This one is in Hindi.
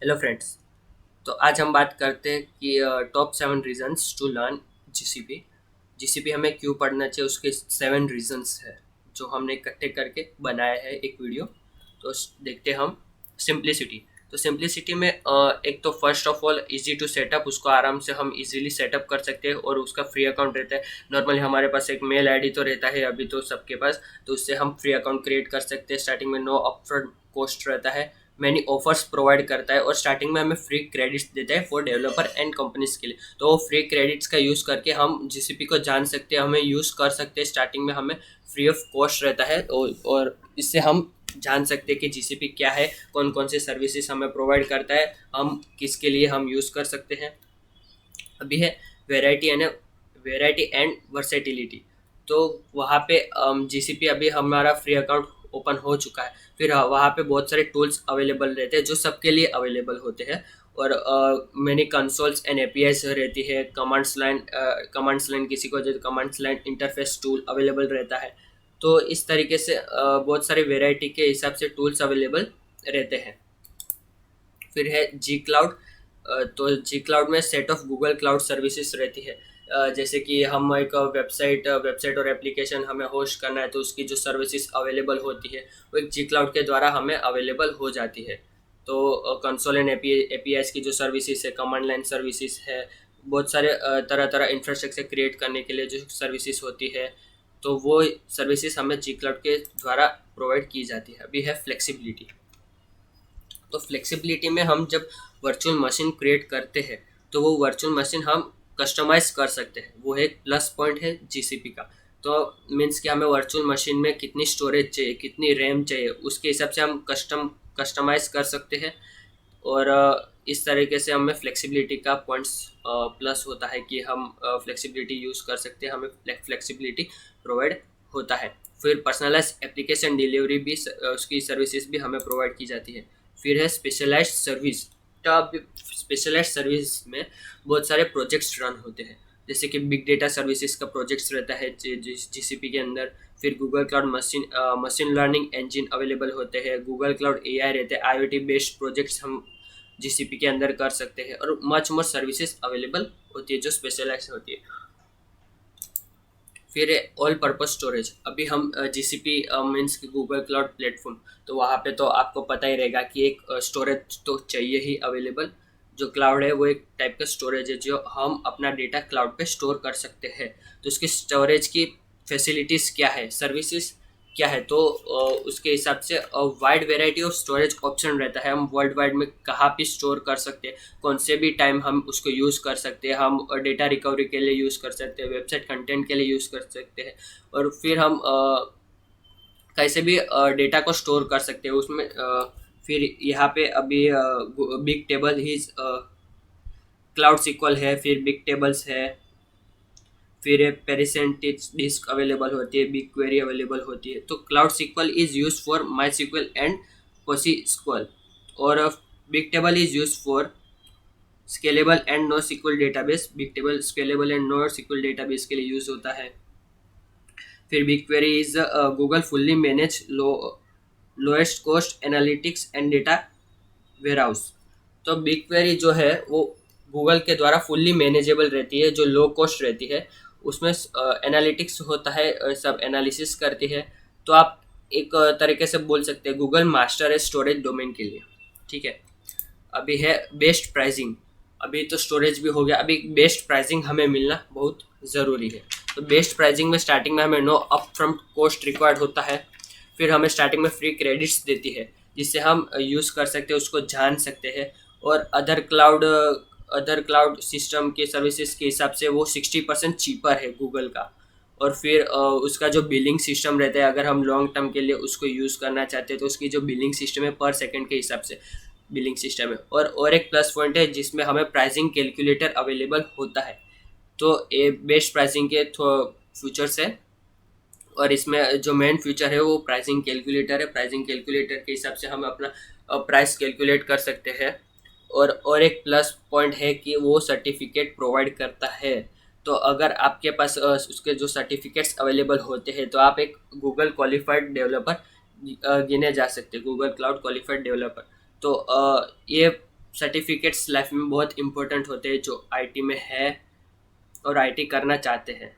Hello friends. तो आज हम बात करते हैं कि top 7 reasons to learn GCP. GCP हमें क्यों पढ़ना चाहिए, उसके 7 रीजंस है जो हमने इकट्ठे करके बनाया है एक वीडियो। तो देखते हैं हम। सिंप्लिसिटी। तो सिंप्लिसिटी में एक तो first of all easy to setup, उसको आराम से हम इजीली सेटअप कर सकते हैं और उसका फ्री अकाउंट रहता है। नॉर्मली हमारे पास एक मेल आईडी तो रहता है अभी तो सबके पास, तो उससे हम फ्री अकाउंट क्रिएट कर सकते हैं। स्टार्टिंग में नो अपफ्रंट कॉस्ट रहता है, मैनी ऑफर्स प्रोवाइड करता है और स्टार्टिंग में हमें फ्री क्रेडिट्स देता है फॉर डेवलपर एंड कंपनीज के लिए। तो वो फ्री क्रेडिट्स का यूज़ करके हम जीसीपी को जान सकते हैं, हमें यूज़ कर सकते हैं। स्टार्टिंग में हमें फ्री ऑफ कॉस्ट रहता है और इससे हम जान सकते हैं कि जीसीपी क्या है, कौन कौन से सर्विसेज हमें प्रोवाइड करता है, हम किसके लिए हम यूज़ कर सकते हैं। अभी है वेराइटी एंड वर्सेटिलिटी। तो वहाँ पे जीसीपी अभी हमारा फ्री अकाउंट ओपन हो चुका है। फिर वहाँ पे बहुत सारे टूल्स अवेलेबल रहते हैं जो सबके लिए अवेलेबल होते हैं और मैंनी कंसोल्स एंड एपीआईज रहती है। कमांड्स लाइन किसी को जो commands line interface tool available रहता है। तो इस तरीके से बहुत सारे वेराइटी के हिसाब से टूल्स अवेलेबल रहते हैं। फिर है जी क्लाउड। तो जी क्लाउड में set of Google cloud services रहती है। जैसे कि हम एक वेबसाइट और एप्लीकेशन हमें होस्ट करना है तो उसकी जो सर्विसेज अवेलेबल होती है वो एक जी क्लाउड के द्वारा हमें अवेलेबल हो जाती है। तो कंसोल एंड एपीआईज की जो सर्विसेज है, कमांड लाइन सर्विसेज है, बहुत सारे तरह तरह इंफ्रास्ट्रक्चर क्रिएट करने के लिए जो सर्विसेज होती है, तो वो सर्विसेज हमें जी क्लाउड के द्वारा प्रोवाइड की जाती है। अभी है फ्लेक्सिबिलिटी। तो फ्लेक्सिबिलिटी में हम जब वर्चुअल मशीन क्रिएट करते हैं तो वो वर्चुअल मशीन हम कस्टमाइज कर सकते हैं, वो एक प्लस पॉइंट है जीसीपी का। तो मीन्स कि हमें वर्चुअल मशीन में कितनी स्टोरेज चाहिए, कितनी रैम चाहिए, उसके हिसाब से हम कस्टमाइज कर सकते हैं। और इस तरीके से हमें फ्लेक्सिबिलिटी का पॉइंट्स प्लस होता है कि हम फ्लेक्सिबिलिटी यूज़ कर सकते हैं, हमें फ्लेक्सिबिलिटी प्रोवाइड होता है। फिर पर्सनलाइज एप्लीकेशन डिलीवरी भी उसकी सर्विसेज भी हमें प्रोवाइड की जाती है। फिर है स्पेशलाइज्ड सर्विस। तब स्पेशलाइज्ड सर्विस में बहुत सारे प्रोजेक्ट्स रन होते हैं, जैसे कि बिग डेटा सर्विसेज का प्रोजेक्ट्स रहता है जीसीपी के अंदर। फिर Google cloud machine learning engine available होते हैं, गूगल क्लाउड एआई रहते हैं, आईओटी बेस्ड प्रोजेक्ट्स हम जीसीपी के अंदर कर सकते हैं और मच मोर सर्विसेज अवेलेबल होती है जो स्पेशलाइज होती है। फिर ऑल पर्पस स्टोरेज। अभी हम जीसीपी मीन्स की गूगल क्लाउड प्लेटफॉर्म, तो वहाँ पे तो आपको पता ही रहेगा कि एक स्टोरेज तो चाहिए ही अवेलेबल। जो क्लाउड है वो एक टाइप का स्टोरेज है जो हम अपना डेटा क्लाउड पे स्टोर कर सकते हैं। तो उसकी स्टोरेज की फैसिलिटीज़ क्या है, सर्विसेज क्या है, तो उसके हिसाब से wide variety of storage option रहता है। हम वर्ल्ड वाइड में कहाँ भी स्टोर कर सकते हैं, कौन से भी टाइम हम उसको यूज़ कर सकते हैं। हम डेटा रिकवरी के लिए यूज़ कर सकते हैं, वेबसाइट कंटेंट के लिए यूज़ कर सकते हैं, और फिर हम कैसे भी डेटा को स्टोर कर सकते हैं उसमें। फिर यहाँ पे अभी बिग टेबल ही क्लाउड सिक्वल है, फिर बिग टेबल्स है, फिर पेरिसेंटेज डिस्क अवेलेबल होती है, बिग क्वेरी अवेलेबल होती है। तो cloud SQL is use for MySQL and PostgreSQL, और Bigtable is use for scalable and NoSQL database. Bigtable scalable and NoSQL database के लिए यूज होता है। फिर BigQuery is Google fully manage lowest cost analytics and data warehouse. तो बिग क्वेरी जो है वो गूगल के द्वारा फुल्ली मैनेजेबल रहती है, जो लो कॉस्ट रहती है। उसमें एनालिटिक्स होता है, सब एनालिसिस करती है। तो आप एक तरीके से बोल सकते हैं गूगल मास्टर है स्टोरेज डोमेन के लिए। ठीक है। अभी है बेस्ट प्राइसिंग। अभी तो स्टोरेज भी हो गया, अभी बेस्ट प्राइसिंग हमें मिलना बहुत ज़रूरी है। तो बेस्ट प्राइसिंग में स्टार्टिंग में हमें no up front cost required होता है। फिर हमें स्टार्टिंग में फ्री क्रेडिट्स देती है जिससे हम यूज़ कर सकते हैं, उसको जान सकते हैं। और अदर क्लाउड सिस्टम के सर्विसेज के हिसाब से वो 60% चीपर है गूगल का। और फिर उसका जो बिलिंग सिस्टम रहता है, अगर हम लॉन्ग टर्म के लिए उसको यूज़ करना चाहते हैं तो उसकी जो बिलिंग सिस्टम है पर सेकंड के हिसाब से बिलिंग सिस्टम है। और एक प्लस पॉइंट है जिसमें हमें प्राइसिंग कैलकुलेटर अवेलेबल होता है। तो ये बेस्ट प्राइसिंग के फीचर्स है। और इसमें जो मेन फीचर है वो प्राइसिंग कैलकुलेटर है। प्राइसिंग कैलकुलेटर के हिसाब से हम अपना प्राइस कैलकुलेट कर सकते हैं। और एक प्लस पॉइंट है कि वो सर्टिफिकेट प्रोवाइड करता है। तो अगर आपके पास उसके जो सर्टिफिकेट्स अवेलेबल होते हैं तो आप एक गूगल क्वालिफाइड डेवलपर गिने जा सकते हैं, गूगल क्लाउड क्वालिफाइड डेवलपर। तो ये सर्टिफिकेट्स लाइफ में बहुत इंपॉर्टेंट होते हैं जो आईटी में है और आईटी करना चाहते हैं।